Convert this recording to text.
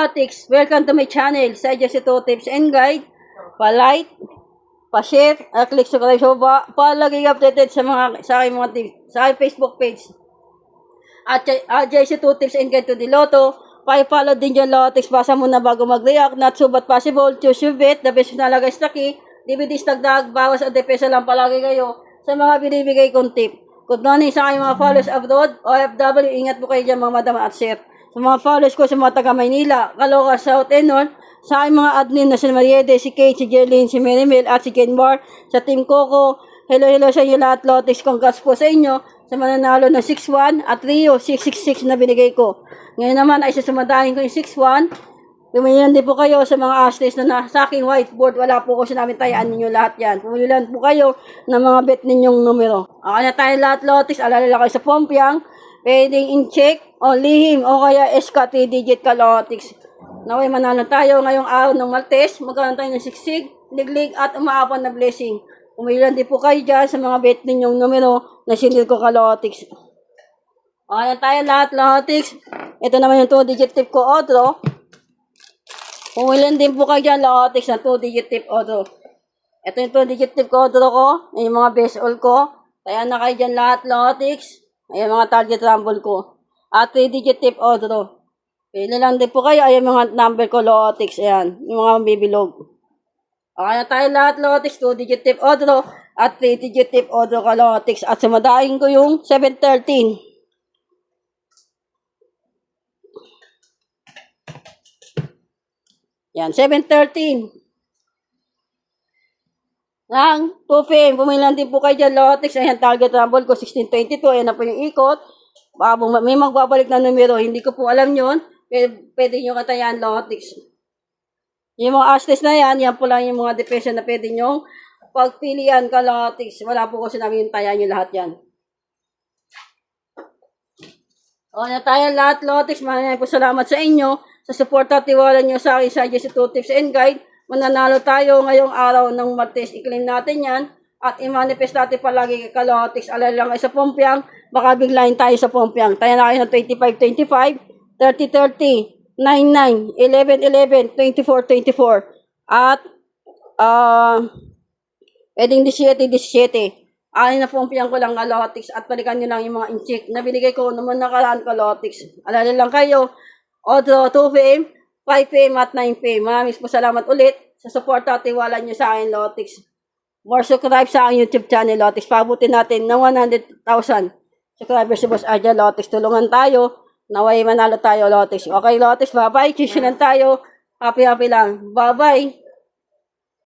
Tix, welcome to my channel. Suggest ito tips and guide. Pa-like, pa-share, at click subscribe so palagi updated sa aking mga tips sa aking Facebook page. At just ito tips and guide to the Lotto. Pa-follow din dyan Lotix. Basa muna bago mag-react. Not so but possible. Choose your bet. The best na lagay sa taki. DVDs tagdag. Bawas at depesa lang palagi kayo sa mga binibigay kong tip. Good morning sa aking mga followers abroad. OFW, ingat po kayo dyan mga madam at sir. Sa mga followers ko sa mga taga Maynila, Caloocan, South and North, sa aking mga admin na si Mariede, si Kate, si Jerlyn, si Merimel, at si Ken Bar, sa Team Coco, hello sa inyo lahat, Lotix, congrats po sa inyo, sa mananalo ng 6-1 at Rio 666 na binigay ko. Ngayon naman ay sasumadahin ko yung 6-1, lumayan din po kayo sa mga ashes na sa aking whiteboard, wala po ko sinabi tayaan ninyo lahat yan. Pumulilan po kayo ng mga bet ninyong numero. Okay na tayo lahat, Lotix, alala kayo sa Pompiang, pwedeng in-check, o lihim, o kaya SK 3-digit ka Lotix. Naway manalo tayo ngayong araw ng Martes, magkaroon tayo ng siksig, liglig at umaapon na blessing. Umilan din po kayo dyan sa mga bet ninyong numero na sinil ko ka Lotix. Okay na tayo lahat Lotix. Ito naman yung 2-digit tip ko, Otro. Umilan din po kayo dyan Lotix na 2-digit tip, Otro. Ito yung 2-digit tip ko, Otro ko. Yung mga best all ko. Kaya na kayo dyan lahat Lotix. Ayan mga target rumble ko. At 3-digit tip Otro. Pili lang din po kayo. Ayan mga number ko Lotix. Ayan. Yung mga bibilog. Okay na tayo lahat Lotix. 2-digit tip Otro. At 3-digit tip Otro ka Lotix. At sumadahin ko yung 713. Yan. 713. Nang 2 PM. Pumilan din po kayo dyan Lotix. Ayan target rumble ko 1622. Ayan na po yung ikot. May magbabalik na numero, hindi ko po alam yun. Pwede nyo katayan Lotix. Yung mga ashes na yan po lang yung mga depresya na pwede nyo pagpilian ka Lotix. Wala po ko sinabi yung tayan nyo lahat yan. O na tayo lahat Lotix. Maraming po salamat sa inyo sa support at tiwala nyo sa akin sa Just 2 Tips and Guide. Mananalo tayo ngayong araw ng Martes. I-claim natin yan. At i-manifest natin palagi kay Lotix. Alala lang sa Pompiang, baka biglayin tayo sa Pompiang. Tayo na kayo ng 25-25, 30-30, 9-9, 11-11, 24-24. At, pwedeng 17-17. Anin na Pompiang ko lang Lotix. At balikan nyo lang yung mga in-check na binigay ko naman nakaraan Lotix. Alala lang kayo, Otro 2 PM, 5 PM at 9 PM. Maraming po salamat ulit sa support at tiwala nyo sa akin Lotix. More subscribe sa aking YouTube channel, Lotix. Pabutin natin ng 100,000 subscribers si Boss Arja, Lotix. Tulungan tayo. Naway manalo tayo, Lotix. Okay, Lotix. Bye-bye. Chisunan tayo. Happy lang. Bye-bye.